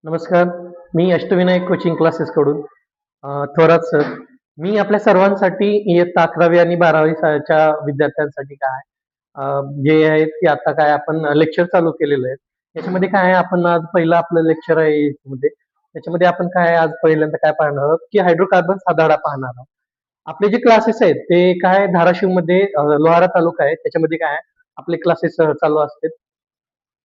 नमस्कार. मी Ashtavinayak coaching classes कडून Thorat sir. मी आपल्या सर्वांसाठी इयत्ता 11वी आणि 12वी च्या विद्यार्थ्यांसाठी काय जे आहे की आता काय आपण लेक्चर चालू केलेलं आहे. त्याच्यामध्ये काय आहे, आपण आज पहिलं आपलं लेक्चर आहे याच्यामध्ये. त्याच्यामध्ये आपण काय आज पहिल्यांदा काय पाहणार आहोत की हायड्रोकार्बन हा धडा पाहणार आहोत. आपले जे क्लासेस आहेत ते काय धाराशिवमध्ये लोहारा तालुका आहे त्याच्यामध्ये काय आहे, आपले क्लासेस चालू असतात.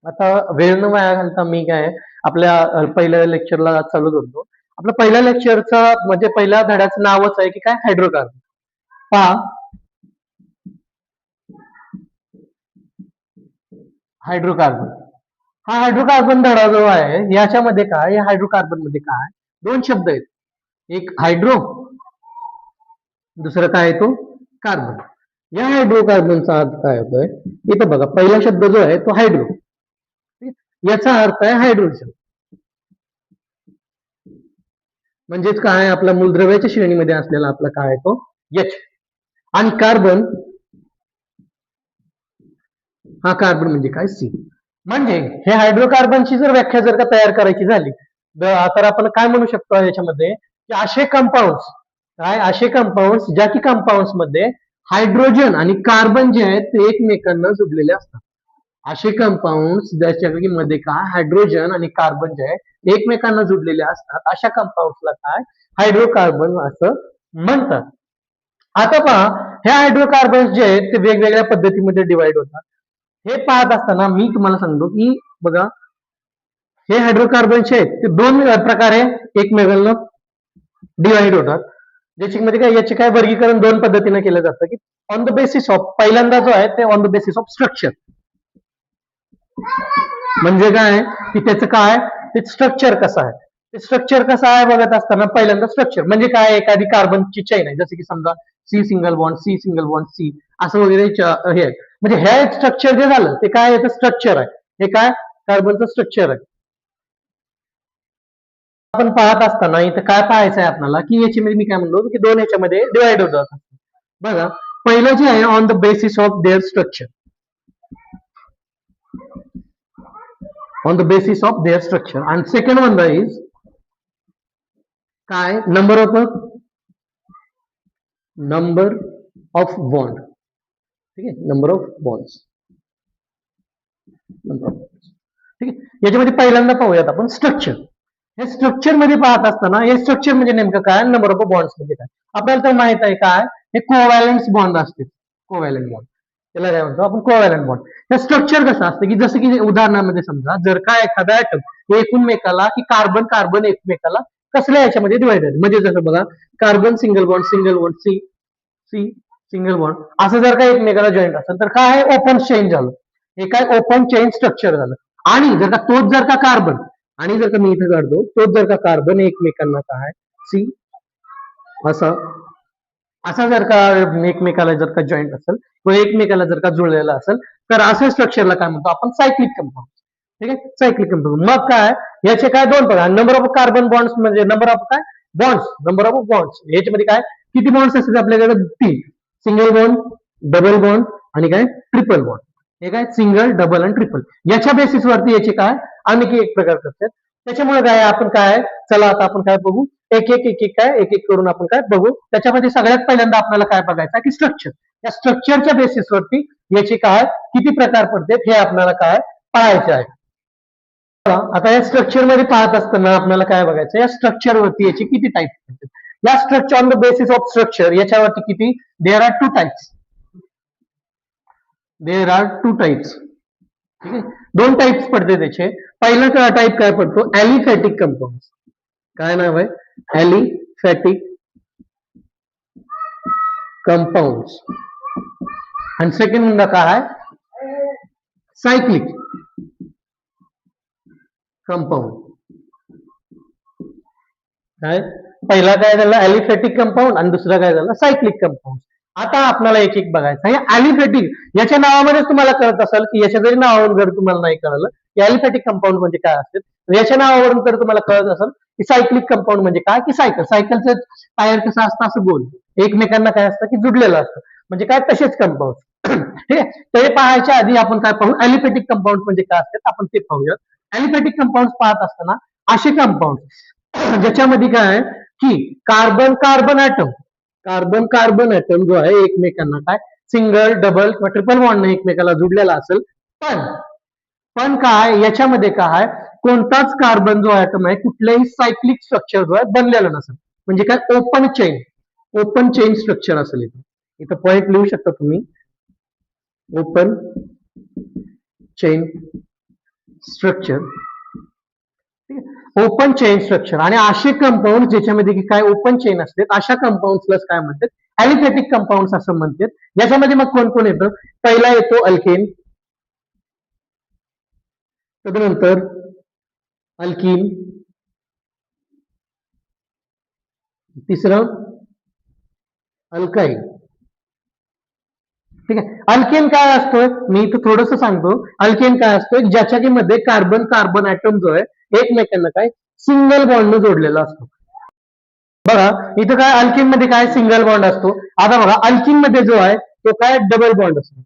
आता वेळ न वाया घालता मी काय आपल्या पहिल्या लेक्चरला चालू करतो. आपल्या पहिल्या लेक्चरचा म्हणजे पहिल्या धड्याचं नावच आहे की काय हायड्रोकार्बन. पहा, हायड्रोकार्बन हा हायड्रोकार्बन धडा जो आहे याच्यामध्ये काय, या हायड्रोकार्बन मध्ये काय दोन शब्द आहेत. एक हायड्रो, दुसरं काय तो कार्बन. या हायड्रोकार्बनचा अर्थ काय होतोय इथं बघा, पहिला शब्द जो आहे तो हायड्रो, याचा अर्थ आहे हायड्रोजन. म्हणजेच काय, आपल्या मूलद्रव्याच्या श्रेणीमध्ये असलेला आपला काय तो एच. आणि कार्बन हा कार्बन म्हणजे काय सी. म्हणजे हे हायड्रोकार्बनची जर व्याख्या जर का तयार करायची झाली तर आपण काय म्हणू शकतो याच्यामध्ये की असे कंपाऊंड्स, काय असे कंपाऊंड्स ज्या की कंपाऊंड्स मध्ये हायड्रोजन आणि कार्बन जे आहेत ते एकमेकांना जोडलेले असतात. असे कंपाऊंड्स ज्याच्या मध्ये काय हायड्रोजन आणि कार्बन जे आहे एकमेकांना जोडलेले असतात, अशा कंपाऊंड्सला काय हायड्रोकार्बन असं म्हणतात. आता पहा, हे हायड्रोकार्बन्स जे आहेत ते वेगवेगळ्या पद्धतीमध्ये डिवाइड होतात. हे पाहत असताना मी तुम्हाला सांगतो की बघा, हे हायड्रोकार्बन्स आहेत ते दोन प्रकारे एकमेकांना डिवाइड होतात. ज्याच्यामध्ये काय याचे काय वर्गीकरण दोन पद्धतीने केलं जातं की ऑन द बेसिस ऑफ, पहिल्यांदा जो आहे ते on the basis of structure. म्हणजे काय की त्याचं काय ते स्ट्रक्चर कसं आहे, ते स्ट्रक्चर कसं आहे बघत असताना पहिल्यांदा स्ट्रक्चर म्हणजे काय, एखादी कार्बनची चेन आहे जसं की समजा C single bond C single bond C असं वगैरे हे म्हणजे हे स्ट्रक्चर जे झालं ते काय याचं स्ट्रक्चर आहे. हे काय कार्बनचं स्ट्रक्चर आहे. आपण पाहत असताना इथं काय पाहायचं आहे आपल्याला की याच्यामध्ये मी काय म्हणलो की दोन याच्यामध्ये डिवाइड होतात. बघा, पहिलं जे आहे on the basis of their structure, on the basis of their structure, and second one is काय number of bond. ठीक आहे, number of bonds. ठीक आहे, याच्यामध्ये पहिल्यांदा पाहूयात आपण स्ट्रक्चर. हे स्ट्रक्चर मध्ये पाहत असताना हे स्ट्रक्चर म्हणजे नेमकं काय, नंबर ऑफ बॉन्ड्स म्हणजे काय आपल्याला तर माहित आहे. काय हे कोव्हॅलंट बॉन्ड असते, कोव्हॅलंट बॉन्ड त्याला काय म्हणतो आपण कोव्हॅलंट बॉन्ड. हे स्ट्रक्चर कसं असतं की जसं की उदाहरणामध्ये समजा जर का एखादा ऍटम एकमेकाला की कार्बन कार्बन एकमेकाला कसल्या याच्यामध्ये डिवाइडेड, म्हणजे जसं बघा carbon single bond C C single bond असं जर का एकमेकाला जॉईंट असेल तर काय ओपन चेन झालं, हे काय ओपन चेन स्ट्रक्चर झालं. आणि जर का तोच जर का कार्बन, आणि जर का मी इथे काढतो तोच जर का कार्बन एकमेकांना काय सी असा जर का एकमेकाला जर का जॉईंट असेल किंवा एकमेकाला जर का जुळलेला असेल तर अशा स्ट्रक्चरला काय म्हणतो आपण सायक्लिक कंपाऊंड. ठीक आहे, सायक्लिक कंपाऊंड. मग काय याचे काय दोन प्रकार, नंबर ऑफ कार्बन बॉन्ड्स म्हणजे नंबर ऑफ काय बॉन्ड्स, नंबर ऑफ बॉन्ड्स याच्यामध्ये काय किती बॉन्ड्स असतात आपल्याकडे, तीन. सिंगल बॉन्ड, डबल बॉन्ड आणि काय ट्रिपल बॉन्ड. हे काय सिंगल डबल आणि ट्रिपल याच्या बेसिस वरती याचे काय आणखी एक प्रकार करतात. त्याच्यामुळे काय आपण काय, चला आता आपण काय बघू एक एक एक एक काय एक एक करून आपण काय बघू. त्याच्यामध्ये सगळ्यात पहिल्यांदा आपल्याला काय बघायचं की स्ट्रक्चर. या स्ट्रक्चरच्या बेसिस वरती याचे काय किती प्रकार पडतात हे आपल्याला काय पाहायचे आहे. आता या स्ट्रक्चर मध्ये पाहत असताना आपल्याला काय बघायचं, या स्ट्रक्चर वरती याचे किती टाईप पडतात. या structure on the basis of structure याच्यावरती किती, there are two types. There are two types. ठीक आहे, दोन टाइप्स पडते त्याचे. पहिला टाइप काय पडतो, ऍलिफॅटिक कंपाऊंड. काय नाव आहे, ऍलिफॅटिक कंपाऊंड. आणि सेकंड म्हणजे काय सायक्लिक कंपाऊंड. काय पहिला काय झाला ऍलिफॅटिक कंपाऊंड आणि दुसरा काय झाला सायक्लिक कंपाऊंड. आता आपल्याला एक एक बघायचं आहे. ऍलिफॅटिक याच्या नावामध्येच तुम्हाला कळत असेल की याच्या जरी नावावरून जर तुम्हाला नाही कळलं की ऍलिफॅटिक कंपाऊंड म्हणजे काय असते, याच्या नावावरून तर तुम्हाला कळत असेल की सायक्लिक कंपाऊंड म्हणजे काय की सायकलचं टायर कसं असतं असं गोल एकमेकांना काय असतं की जुडलेलं असतं, म्हणजे काय तसेच कंपाऊंड. ठीक आहे, ते पाहायच्या आधी आपण काय पाहू ऍलिफॅटिक कंपाऊंड म्हणजे काय असतात आपण ते पाहूयात. ऍलिफॅटिक कंपाऊंड पाहत असताना असे कंपाऊंड ज्याच्यामध्ये काय आहे की कार्बन कार्बन ऍटम जो आहे एकमेकांना काय सिंगल डबल किंवा ट्रिपल बॉन्डने एकमेकाला जुडलेला असेल, पण काय याच्यामध्ये काय कोणताच कार्बन जो ऍटम आहे कुठल्याही सायक्लिक स्ट्रक्चर जो आहे बनलेला नसेल, म्हणजे काय ओपन चेन स्ट्रक्चर असेल. इथं पॉइंट लिहू शकता तुम्ही, open chain structure. Open chain structure आणि असे कंपाऊंड ज्याच्यामध्ये की काय ओपन चेन असते अशा कंपाऊंडला काय म्हणतात ऍलिफॅटिक कंपाऊंड असं म्हणतात. याच्यामध्ये मग कोण कोण येतं, पहिला येतो अल्केन, तदनंतर अल्कीन, तिसरं अल्काईन. ठीक आहे. अल्केन काय असतोय मी इथं थोडस सांगतो. अल्केन काय असतोय ज्याच्या की मध्ये कार्बन ऍटम जो आहे एकमेकांना काय सिंगल बॉन्ड जोडलेला असतो. बघा इथं काय अल्किन मध्ये काय सिंगल बॉन्ड असतो. आता बघा अल्किन मध्ये जो आहे तो काय डबल बॉन्ड असतो.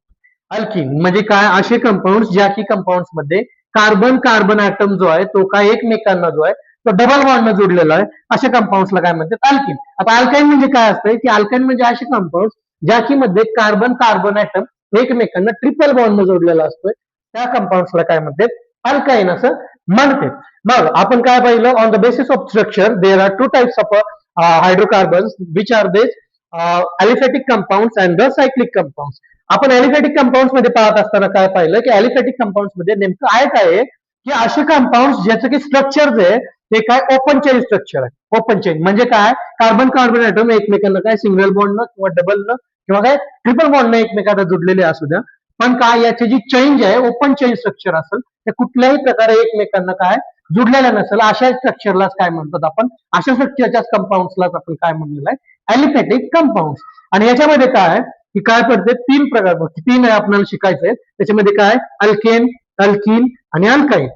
अल्किन म्हणजे काय असे कंपाऊंड ज्या की कंपाऊंड मध्ये कार्बन ऍटम जो आहे तो काय एकमेकांना जो आहे तो डबल बॉन्ड जोडलेला आहे, अशा कंपाऊंडला काय म्हणतात अल्किन. आता अल्काईन म्हणजे काय असतंय की अल्काईन म्हणजे असे कंपाऊंड ज्या की मध्ये कार्बन ऍटम एकमेकांना ट्रिपल बॉन्ड जोडलेला असतोय, त्या कंपाऊंडला काय म्हणतात अल्काईन असं म्हणते. मग आपण काय पाहिलं on the basis of structure there are two types of hydrocarbons which are they aliphatic compounds and the cyclic compounds. आपण ॲलिफॅटिक कंपाऊंड्स मध्ये पाहत असताना काय पाहिलं की ॲलिफॅटिक कंपाऊंड्स मध्ये नेमकं आहे काय की असे कंपाऊंड्स ज्याचं की स्ट्रक्चर जे आहे ते काय ओपन चेन स्ट्रक्चर आहे. ओपन चेन म्हणजे काय कार्बन ऍटम एकमेकांना काय सिंगल बॉन्ड न किंवा डबल न किंवा काय ट्रिपल बॉन्ड न एकमेकांना जुडलेले असू द्या, पण काय याची जी चेंज आहे ओपन चेन स्ट्रक्चर असेल ते कुठल्याही प्रकारे एकमेकांना काय जुडलेला नसेल अशा स्ट्रक्चरलाच काय म्हणतात आपण, अशा स्ट्रक्चरच्या कंपाऊंड्सलाच आपण काय म्हणलेलं आहे ॲलिफॅटिक कंपाऊंड. आणि याच्यामध्ये काय की काय पडते तीन प्रकार, तीन आपल्याला शिकायचे आहेत. त्याच्यामध्ये काय अल्केन, अल्कीन आणि अल्काईन.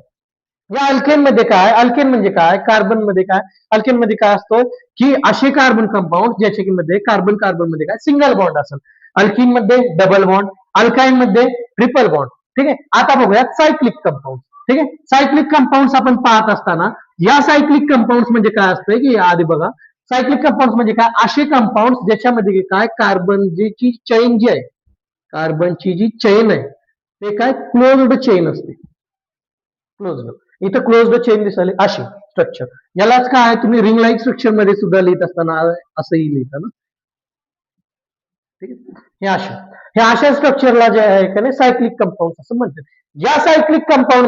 या अल्केन मध्ये काय, अल्केन म्हणजे काय कार्बन मध्ये काय, अल्केन मध्ये काय असतो की असे कार्बन कंपाऊंड ज्याच्या की मध्ये कार्बन मध्ये काय सिंगल बॉन्ड असेल, अल्कीन मध्ये डबल बॉन्ड, अल्काईन मध्ये ट्रिपल बॉन्ड. ठीक आहे. आता बघूया सायक्लिक कंपाऊंड. ठीक आहे. सायक्लिक कंपाऊंड आपण पाहत असताना या सायक्लिक कंपाऊंड म्हणजे काय असतंय की आधी बघा सायक्लिक कंपाऊंड म्हणजे काय असे कंपाऊंड ज्याच्यामध्ये काय कार्बनची चेन जी आहे, कार्बनची जी चेन आहे ते काय क्लोज्ड चेन असते. क्लोज्ड इथं क्लोज्ड चेन दिसायला अशी स्ट्रक्चर, यालाच काय तुम्ही रिंग लाईक स्ट्रक्चर मध्ये सुद्धा लिहित असताना असंही लिहिता ना. ठीक आहे. हे अशा स्ट्रक्चरला जे आहे का नाही सायक्लिक कंपाऊंड असं म्हणतात. या सायक्लिक कंपाऊंड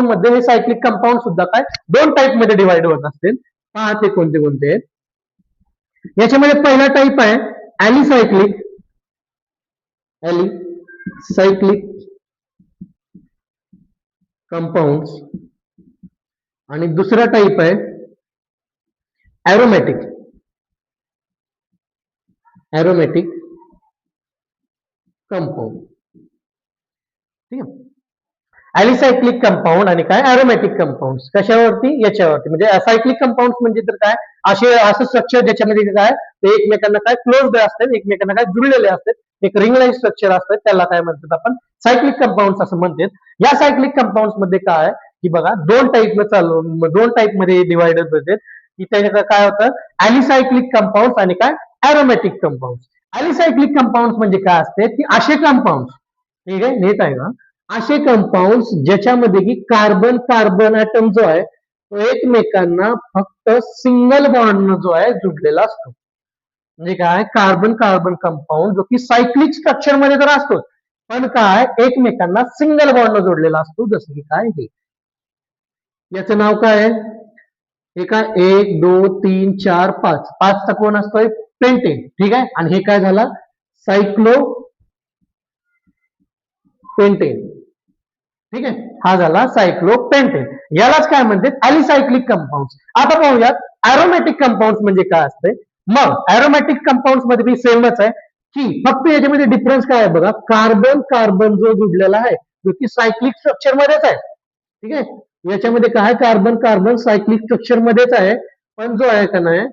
मध्ये हे सायक्लिक कंपाऊंड सुद्धा काय दोन टाईप मध्ये डिवाइड होत असतील. पहा ते कोणते कोणते आहेत. याच्यामध्ये पहिला टाईप आहे ॲलिसायक्लिक कंपाऊंड आणि दुसरा टाईप आहे ॲरोमॅटिक कंपाऊंड. ठीक आहे. ॲलिसायक्लिक कंपाऊंड आणि काय ॲरोमॅटिक कंपाऊंड कशावरती याच्यावरती, म्हणजे सायक्लिक कंपाऊंड म्हणजे तर काय असं स्ट्रक्चर ज्याच्यामध्ये काय ते एकमेकांना काय क्लोज्ड असतात, एकमेकांना काय जुळलेले असतात, एक रिंग लाईन स्ट्रक्चर असतात, त्याला काय म्हणतात आपण सायक्लिक कंपाऊंड असं म्हणतात. या सायक्लिक कंपाऊंड मध्ये काय की बघा दोन टाईप मध्ये डिवाइडेड होते की त्याच्यात काय होतं ॲलिसायक्लिक कंपाऊंड आणि काय ॲरोमॅटिक कंपाऊंड. ॲलिसायक्लिक कंपाऊंड म्हणजे काय असते की असे कंपाऊंड, ठीक आहे नेत आहे का, असे कंपाऊंड ज्याच्यामध्ये की कार्बन ऍटम जो आहे तो एकमेकांना फक्त सिंगल बॉन्ड जो आहे जुडलेला असतो. म्हणजे काय कार्बन कंपाऊंड जो की सायक्लिक स्ट्रक्चर मध्ये तर असतो पण काय एकमेकांना सिंगल बॉन्ड जोडलेला असतो. जसं की काय हे याचं नाव काय आहे, हे काय 1 2 3 4 5 पाचचा कोण असतोय पेंटेन. ठीक आहे. आणि हे काय झाला सायक्लो पेंटेन. ठीक आहे. हा झाला सायक्लोपेंटेन. यालाच काय म्हणतात ॲलिसायक्लिक कंपाऊंड. आता पाहूयात ॲरोमॅटिक कंपाऊंड म्हणजे काय असते. मग ॲरोमॅटिक कंपाऊंड मध्ये बी सेमच आहे की फक्त याच्यामध्ये डिफरन्स काय आहे बघा, कार्बन जो जुडलेला आहे जो की सायक्लिक स्ट्रक्चर मध्येच आहे. ठीक आहे. याच्यामध्ये काय कार्बन सायक्लिक स्ट्रक्चर मध्येच आहे, पण जो आहे का नाही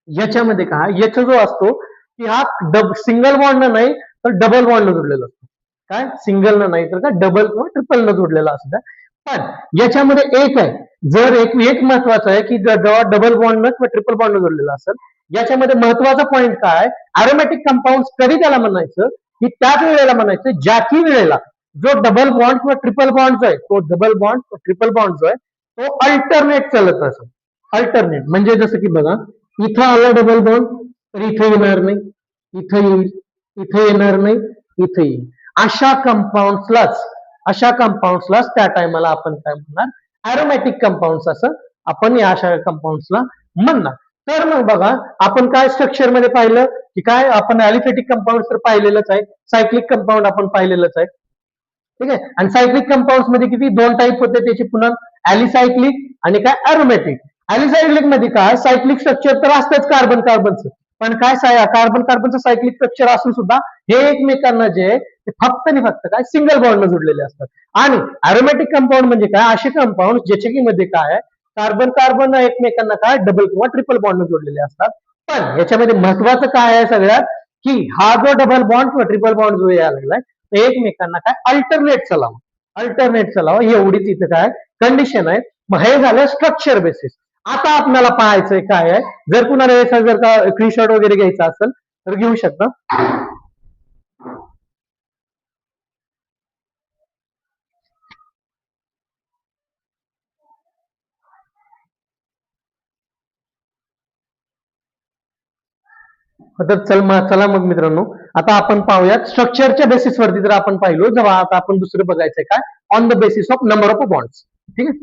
याच्यामध्ये काय याचा जो असतो की हा सिंगल बॉन्ड नाही तर डबल बॉन्ड जोडलेला असतो. काय सिंगल न नाही तर काय डबल किंवा ट्रिपल न जोडलेला असतो. पण याच्यामध्ये एक आहे, जर एक एक महत्वाचं आहे की जेव्हा डबल बॉन्ड किंवा ट्रिपल बॉन्ड जोडलेला असेल, याच्यामध्ये महत्वाचा पॉईंट काय, अरोमॅटिक कंपाऊंड कधी त्याला म्हणायचं की त्याच वेळेला म्हणायचं ज्या की वेळेला जो डबल बॉन्ड किंवा ट्रिपल बॉन्ड जो आहे, तो डबल बॉन्ड ट्रिपल बॉन्ड जो आहे तो अल्टरनेट चालत असतो. अल्टरनेट म्हणजे जसं की बघा, इथं आला डबल बॉन्ड तर इथे येणार नाही, इथं येईल, इथे येणार नाही, इथे येईल. अशा कंपाऊंड्सलाच त्या टायमाला आपण काय म्हणणार, अरोमॅटिक कंपाऊंड्स असं आपण या अशा कंपाऊंड्सला म्हणणार. तर मग बघा, आपण काय स्ट्रक्चर मध्ये पाहिलं की काय, आपण ऍलिफेटिक कंपाऊंड तर पाहिलेलंच आहे, सायक्लिक कंपाऊंड आपण पाहिलेलंच आहे. ठीक आहे, आणि सायक्लिक कंपाऊंड मध्ये किती दोन टाईप होते त्याचे पुन्हा, ऍलिसायक्लिक आणि काय अरोमॅटिक. ऍलिसायक्लिक मध्ये काय, सायक्लिक स्ट्रक्चर तर असतंच कार्बन कार्बनचं, पण काय कार्बन कार्बनचं सायक्लिक स्ट्रक्चर असून सुद्धा हे एकमेकांना जे ते फक्त आणि फक्त काय सिंगल बॉन्ड जोडलेले असतात. आणि अरोमॅटिक कंपाऊंड म्हणजे काय, असे कंपाऊंड ज्याच्या की मध्ये काय कार्बन कार्बन एकमेकांना काय डबल किंवा ट्रिपल बॉन्ड जोडलेले असतात. पण याच्यामध्ये महत्वाचं काय आहे सगळ्यात, की हा जो डबल बॉन्ड किंवा ट्रिपल बॉन्ड जो यायला लागलाय तो एकमेकांना काय अल्टरनेट चालावा एवढीच इथं काय कंडिशन आहे. मग हे झालं स्ट्रक्चर बेसिस. आता आपल्याला पाहायचंय काय आहे, जर कुणाला याचा जर का स्क्रीनशॉट वगैरे घ्यायचा असेल तर घेऊ शकता. तर चला मग मित्रांनो, आता आपण पाहूयात स्ट्रक्चरच्या बेसिसवरती जर आपण पाहिलो, जेव्हा आता आपण दुसरं बघायचंय काय, on the basis of number of bonds. ठीक आहे,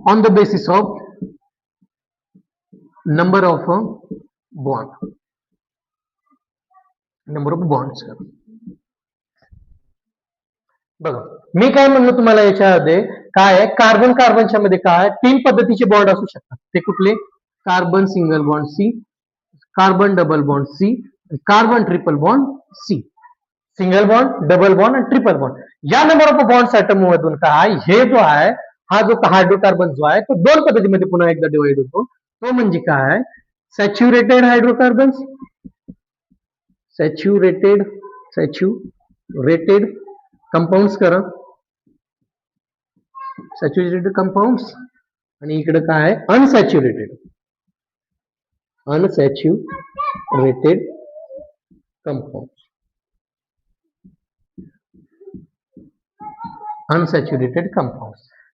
on the basis of number of bond, number of bonds. बघा, मी काय म्हणलो तुम्हाला याच्यामध्ये, काय आहे कार्बन कार्बनच्या मध्ये काय तीन पद्धतीचे बॉन्ड असू शकतात. ते कुठले, carbon single bond C, carbon double bond C, carbon triple bond C. Single bond, double bond आणि ट्रिपल बॉन्ड. या नंबर ऑफ बॉन्ड ऍटम मधून काय हे जो आहे, हा जो हायड्रोकार्बन जो आहे तो दोन पद्धतीमध्ये पुन्हा एकदा डिवाइड होतो. तो म्हणजे काय, सॅच्युरेटेड हायड्रोकार्बन्स, सॅच्युरेटेड कंपाऊंड्स करा, सॅच्युरेटेड कंपाऊंड्स, आणि इकडे काय अनसॅच्युरेटेड कंपाऊंड, अनसॅच्युरेटेड कंपाऊंड.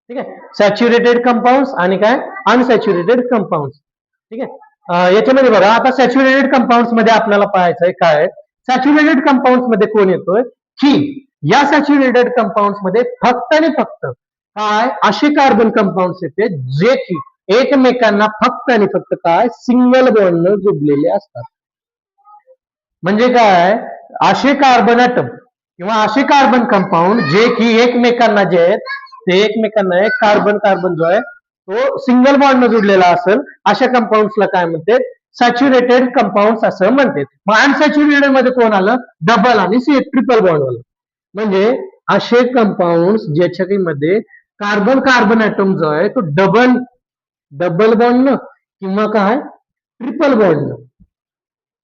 ठीक आहे, सॅच्युरेटेड कंपाऊंड्स आणि काय अनसॅच्युरेटेड कंपाऊंड. ठीक आहे, याच्यामध्ये बघा, आता सॅच्युरेटेड कंपाऊंड्स मध्ये आपल्याला पाहायचंय काय, सॅच्युरेटेड कंपाऊंड्स मध्ये कोण येतोय, की या सॅच्युरेटेड कंपाऊंड्स मध्ये फक्त आणि फक्त काय असे कार्बन कंपाऊंड्स येते जे की एकमेकांना फक्त आणि फक्त काय सिंगल बॉन्ड जोडलेले असतात. म्हणजे काय, असे कार्बन ॲटम किंवा असे कार्बन कंपाऊंड जे की एकमेकांना जे आहेत ते एकमेकांना एक कार्बन कार्बन जो आहे तो सिंगल बॉन्ड जोडलेला असेल, अशा कंपाऊंड्सला काय म्हणते, सॅच्युरेटेड कंपाऊंड असं म्हणते. मग अनसॅच्युरेटेड मध्ये कोण आलं, डबल आणि ट्रिपल बॉन्ड आलं. म्हणजे असे कंपाऊंड ज्याच्या मध्ये कार्बन कार्बन ॲटम जो आहे तो डबल बॉन्ड न किंवा काय ट्रिपल बॉन्ड न,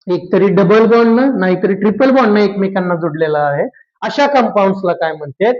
एकतरी डबल बॉन्ड न नाहीतरी ट्रिपल बॉन्ड न एकमेकांना जोडलेला आहे, अशा कंपाऊंड्सला काय म्हणतात,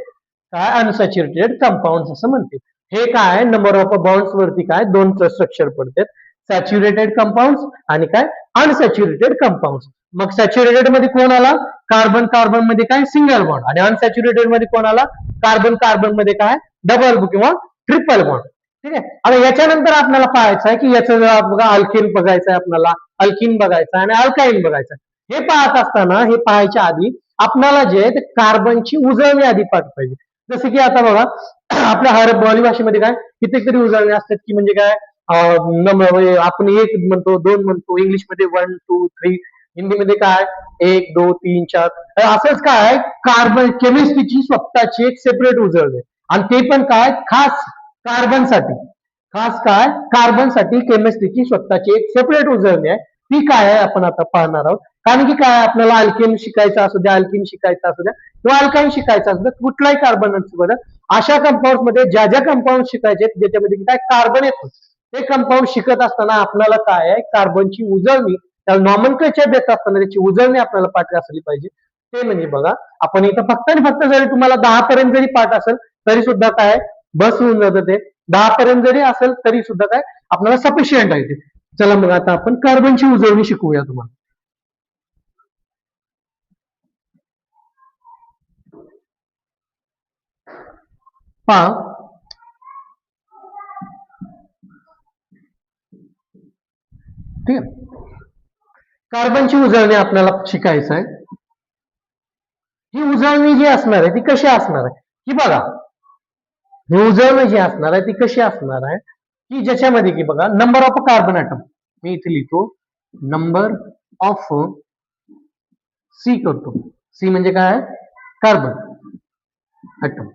काय अनसॅच्युरेटेड कंपाऊंड असं म्हणते. हे काय नंबर ऑफ बॉन्ड्स वरती काय दोन स्ट्रक्चर पडतात, सॅच्युरेटेड कंपाऊंड आणि काय अनसॅच्युरेटेड कंपाऊंड. मग सॅच्युरेटेड मध्ये कोण आला, कार्बन कार्बन मध्ये काय सिंगल बॉन्ड, आणि अनसॅच्युरेटेड मध्ये कोण आला, कार्बन कार्बन मध्ये काय डबल किंवा ट्रिपल बॉन्ड. ठीक आहे, आता याच्यानंतर आपल्याला पाहायचं आहे की याचं बघा अल्केन बघायचं आहे आपल्याला, अल्किन बघायचं आणि अल्काईन बघायचं. हे पाहत असताना हे पाहायच्या आधी आपल्याला जे ते कार्बनची उजळणी आधी पाहत पाहिजे. जसं की आता बघा, आपल्या हर बोली भाषेमध्ये काय कितीतरी उजळणी असतात, की म्हणजे काय आपण एक म्हणतो, दोन म्हणतो, इंग्लिशमध्ये 1 2 3, हिंदीमध्ये काय 1 2 3 4, असंच काय कार्बन केमिस्ट्रीची स्वतःची एक सेपरेट उजळणी, आणि ते पण काय खास कार्बनसाठी, खास काय कार्बनसाठी केमिस्ट्रीची स्वतःची एक सेपरेट उजळणी आहे. ती काय आहे आपण आता पाहणार आहोत. कारण की काय आपल्याला अल्केन शिकायचं असू द्या, अल्किन शिकायचं असू द्या किंवा अल्काईन शिकायचं असू द्या, कुठलाही कार्बन अशा कंपाऊंड मध्ये ज्या ज्या कंपाऊंड शिकायचे ज्याच्यामध्ये काय कार्बन येतो ते कंपाऊंड शिकत असताना आपल्याला काय आहे कार्बनची उजळणी त्याला नॉमनक्लेचर देत असताना त्याची उजळणी आपल्याला पाठ असली पाहिजे. ते म्हणजे बघा आपण इथं फक्त आणि फक्त जरी तुम्हाला 10 पर्यंत जरी पाठ असेल तरी सुद्धा काय बस होऊन जातं ते 10 पर्यंत जरी असेल तरी सुद्धा काय आपल्याला सफिशियंट आहे ते. चला मग आता आपण कार्बनची उजळणी शिकूया तुम्हाला. पहा ठीक आहे कार्बनची उजळणी आपल्याला शिकायचं आहे. ही उजळणी जी असणार आहे ती कशी असणार आहे की बघा ही उजळणी जी असणार आहे ती कशी असणार आहे की ज्याच्यामध्ये की बघा नंबर ऑफ कार्बन ॲटम मी इथे लिहितो नंबर ऑफ सी करतो सी म्हणजे काय कार्बन ॲटम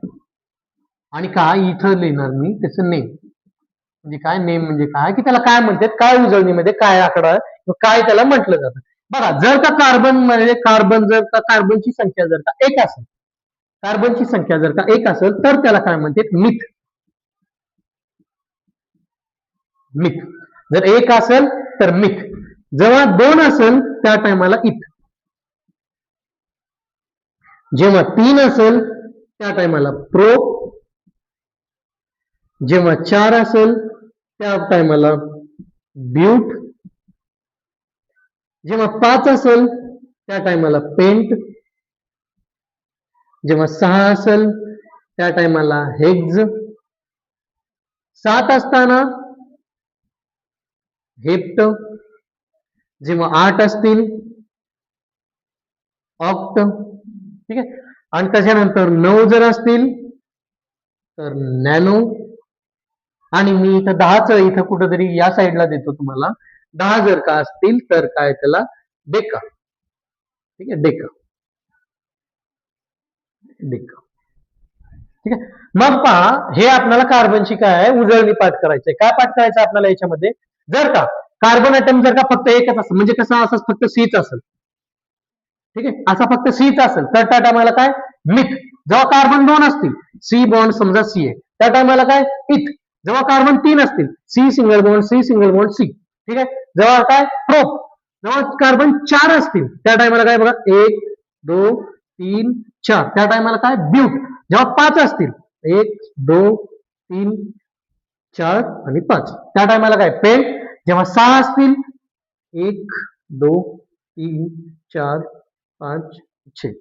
आणि काय इथं लिहिणार मी त्याचं नेम म्हणजे काय नेम म्हणजे काय की त्याला काय म्हणतात काय उजळणीमध्ये काय आकडा आहे काय त्याला म्हटलं जातं. बघा जर का कार्बन मध्ये कार्बन जर का कार्बनची संख्या जर का एक असेल कार्बनची संख्या जर का एक असेल तर त्याला काय म्हणतात मिथ मिथ जर एक असेल तर मिथ जेव्हा दोन असेल त्या टायमाला इथ जेव्हा तीन असेल त्या टायमाला प्रो जेव्हा चार असेल त्या टायमाला ब्यूट जेव्हा पाच असेल त्या टायमाला पेंट जेव्हा सहा असेल त्या टायमाला हेक्झ सात असताना हेप्ट जेव्हा आठ असतील ऑक्ट ठीक आहे आणि त्याच्यानंतर 9 जर असतील तर नॅनो आणि मी इथं 10च इथं कुठंतरी या साईडला देतो तुम्हाला 10 जर का असतील तर काय त्याला डेका ठीक आहे डेका डेका ठीक आहे. मग पहा हे आपल्याला कार्बनची काय आहे उजळणी पाठ करायचंय काय पाठ करायचं आपल्याला याच्यामध्ये जर का कार्बन ॲटम जर का फक्त एकच असेल म्हणजे कसं असं फक्त सीच असेल ठीक आहे असा फक्त सीच असेल तर त्या टायमाला काय मिथ जेव्हा कार्बन दोन असतील सी बॉन्ड समजा सी आहे त्या टायमाला काय इथ जेव्हा कार्बन तीन असतील सी सिंगल बॉन्ड सी ठीक आहे जेव्हा काय प्रोप जेव्हा कार्बन चार असतील त्या टायमाला काय बघा 1 2 3 4 त्या टायमाला काय ब्यूट जेव्हा पाच असतील 1 2 3 4 आणि 5 त्या टायमाला काय पेंट जेव्हा सहा असतील 1 2 3 4 5 6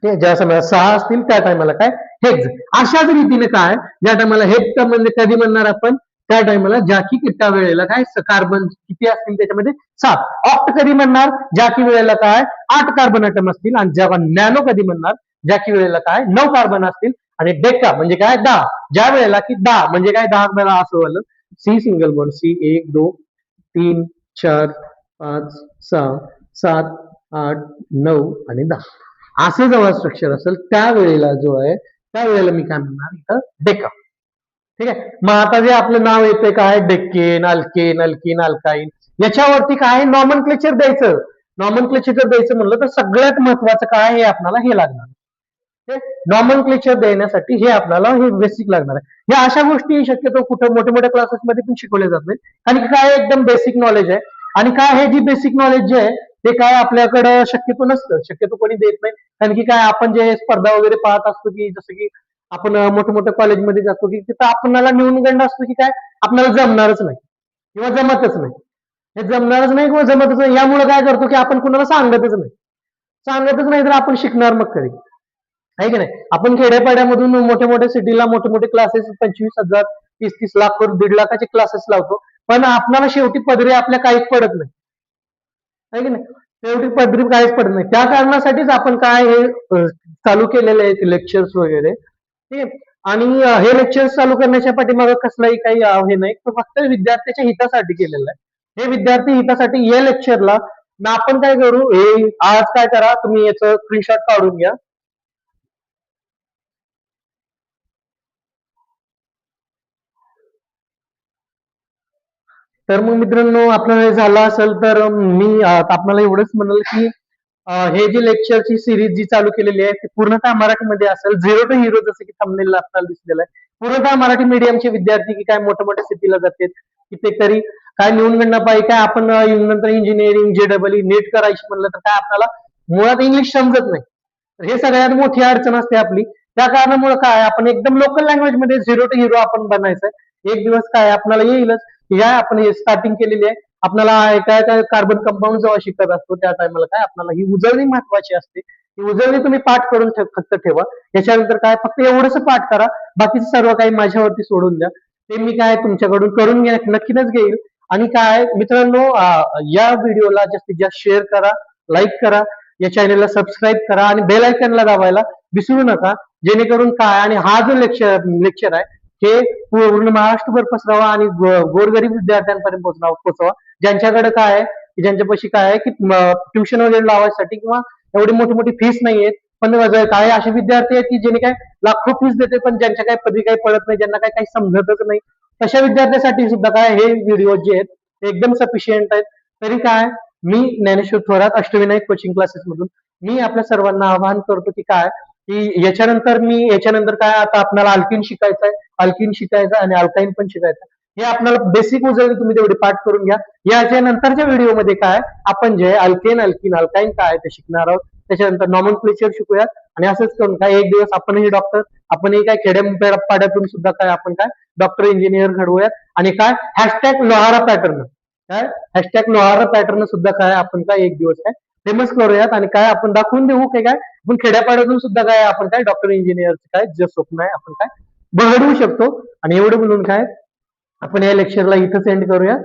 ते ज्या समजा सहा असतील त्या टायमाला काय हेक्स अशाच रीतीने काय ज्या टायमाला हेक्स म्हणजे कधी म्हणणार आपण त्या टायमाला ज्या की त्या वेळेला काय कार्बन किती असतील त्याच्यामध्ये 7 ऑक्ट कधी म्हणणार ज्या की वेळेला काय 8 कार्बन ॲटम असतील आणि जेव्हा नॅनो कधी म्हणणार ज्या की वेळेला काय 9 कार्बन असतील आणि डेका म्हणजे काय 10 ज्या वेळेला की 10 म्हणजे काय 10 वेळा असं झालं सी सिंगल बॉन्ड सी 1 2 3 4 5 6 7 8 9 आणि 10 असं जेव्हा स्ट्रक्चर असेल त्यावेळेला जो आहे त्यावेळेला मी काय म्हणणार इथं डेका ठीक आहे. मग आता जे आपलं नाव येते काय डेक्केन अल्केन अल्किन अल्काईन याच्यावरती काय नॉमनक्लेचर द्यायचं नॉमनक्लेचर द्यायचं म्हणलं तर सगळ्यात महत्वाचं काय हे आपल्याला हे लागणार नॉमनक्लेचर देण्यासाठी हे आपल्याला हे बेसिक लागणार आहे या अशा गोष्टी शक्यतो कुठं मोठ्या मोठ्या क्लासेस मध्ये पण शिकवल्या जात नाही आणि काय एकदम बेसिक नॉलेज आहे आणि काय हे जी बेसिक नॉलेज जे आहे ते काय आपल्याकडं शक्यतो नसतं शक्यतो कोणी देत नाही कारण की काय आपण जे स्पर्धा वगैरे पाहत असतो की जसं की आपण मोठ्या मोठ्या कॉलेजमध्ये जातो की तिथं आपल्याला न्यूनगंड असतो की काय आपल्याला जमणारच नाही किंवा जमतच नाही हे जमणारच नाही किंवा जमतच नाही यामुळे काय करतो की आपण कुणाला सांगतच नाही तर आपण शिकणार मग कधी आहे की नाही आपण खेड्यापाड्यामधून मोठ्या मोठ्या सिटीला मोठे मोठे क्लासेस 25,000 30 लाख 1.5 लाखाचे क्लासेस लावतो पण आपल्याला शेवटी पदरी आपल्या काहीच पडत नाही आहे की नाही शेवटी पदरी काहीच पडत नाही त्या कारणासाठीच आपण काय हे चालू केलेले आहेत लेक्चर्स वगैरे ठीक आहे आणि हे लेक्चर्स चालू करण्याच्या पाठीमागे कसलाही काही हे नाही फक्त विद्यार्थ्याच्या हितासाठी केलेलं आहे हे विद्यार्थी हितासाठी या लेक्चरला आपण काय करू हे आज काय करा तुम्ही याचं स्क्रीनशॉट काढून घ्या तर मग मित्रांनो आपलं हे झालं असेल तर मी आपल्याला एवढंच म्हणेल की हे जे लेक्चरची सिरीज जी चालू केलेली आहे ती पूर्णतः मराठीमध्ये असेल. झिरो टू हिरो जसं की थंबनेलला आपल्याला दिसलेलं आहे. पूर्णतः मराठी मीडियमचे विद्यार्थी की काय मोठ्या मोठ्या सिटीला जातात कितीतरी काय निवडणं पाहिजे काय आपण नंतर इंजिनिअरिंग जेडबल नीट करायची म्हणलं तर काय आपल्याला मुळात इंग्लिश समजत नाही. तर हे सगळ्यात मोठी अडचण असते आपली. त्या कारणामुळे काय आपण एकदम लोकल लँग्वेज मध्ये झिरो टू हिरो आपण बनायचंय. एक दिवस काय आपल्याला येईलच. या आपण स्टार्टिंग केलेली आहे. आपल्याला काय काय कार्बन कंपाऊंड जेव्हा शिकत असतो त्या टायमाला काय आपल्याला ही उजळणी महत्वाची असते. ही उजळणी तुम्ही पाठ करून फक्त ठेवा. याच्यानंतर काय फक्त एवढंच पाठ करा. बाकीचं सर्व काही माझ्यावरती सोडून द्या. ते मी काय तुमच्याकडून करून नक्कीच घेईल. आणि काय मित्रांनो या व्हिडिओला जास्तीत जास्त शेअर करा, लाईक करा, या चॅनलला सबस्क्राईब करा आणि बेल आयकनला दाबायला विसरू नका. जेणेकरून काय आणि हा जो लेक्चर आहे हे पूर्ण महाराष्ट्रभर पसरावा आणि गोरगरीब विद्यार्थ्यांपर्यंत पोहोचवा. ज्यांच्याकडे काय आहे की ज्यांच्यापाशी काय आहे की ट्युशन वगैरे लावायसाठी किंवा एवढी मोठी मोठी फीस नाहीये. पण काय असे विद्यार्थी आहेत की ज्यांनी काय लाखो फीस देते पण ज्यांच्या काही पदी काही पडत नाही, ज्यांना काही समजतच नाही. तशा विद्यार्थ्यांसाठी सुद्धा काय हे व्हिडिओ जे आहेत ते एकदम सफिशियंट आहेत. तरी काय मी ज्ञानेश्वर थोरात अष्टविनायक कोचिंग क्लासेस मधून मी आपल्या सर्वांना आवाहन करतो की काय की याच्यानंतर काय आता आपल्याला अल्किन शिकायचं आणि अल्काईन पण शिकायचं. हे आपल्याला बेसिक उजळणी तुम्ही तेवढी पाठ करून घ्या. याच्या नंतरच्या व्हिडिओमध्ये काय आपण जे अल्केन अल्काईन काय ते शिकणार आहोत. त्याच्यानंतर नॉमेनक्लेचर शिकूयात आणि असंच करून काय एक दिवस आपणही डॉक्टर आपणही काय खेड्यापाड्यातून सुद्धा काय आपण काय डॉक्टर इंजिनियर घडवूयात. आणि काय हॅशटॅग लोहारा पॅटर्न सुद्धा काय आपण काय एक दिवस काय फेमस करूयात. आणि काय आपण दाखवून देऊ काय आपण खेड्यापाड्यातून सुद्धा काय आपण काय डॉक्टर इंजिनियरचं काय जे स्वप्न आहे आपण काय बघडवू शकतो. आणि एवढं बोलून काय आपण या लेक्चरला इथं सेंड करूया.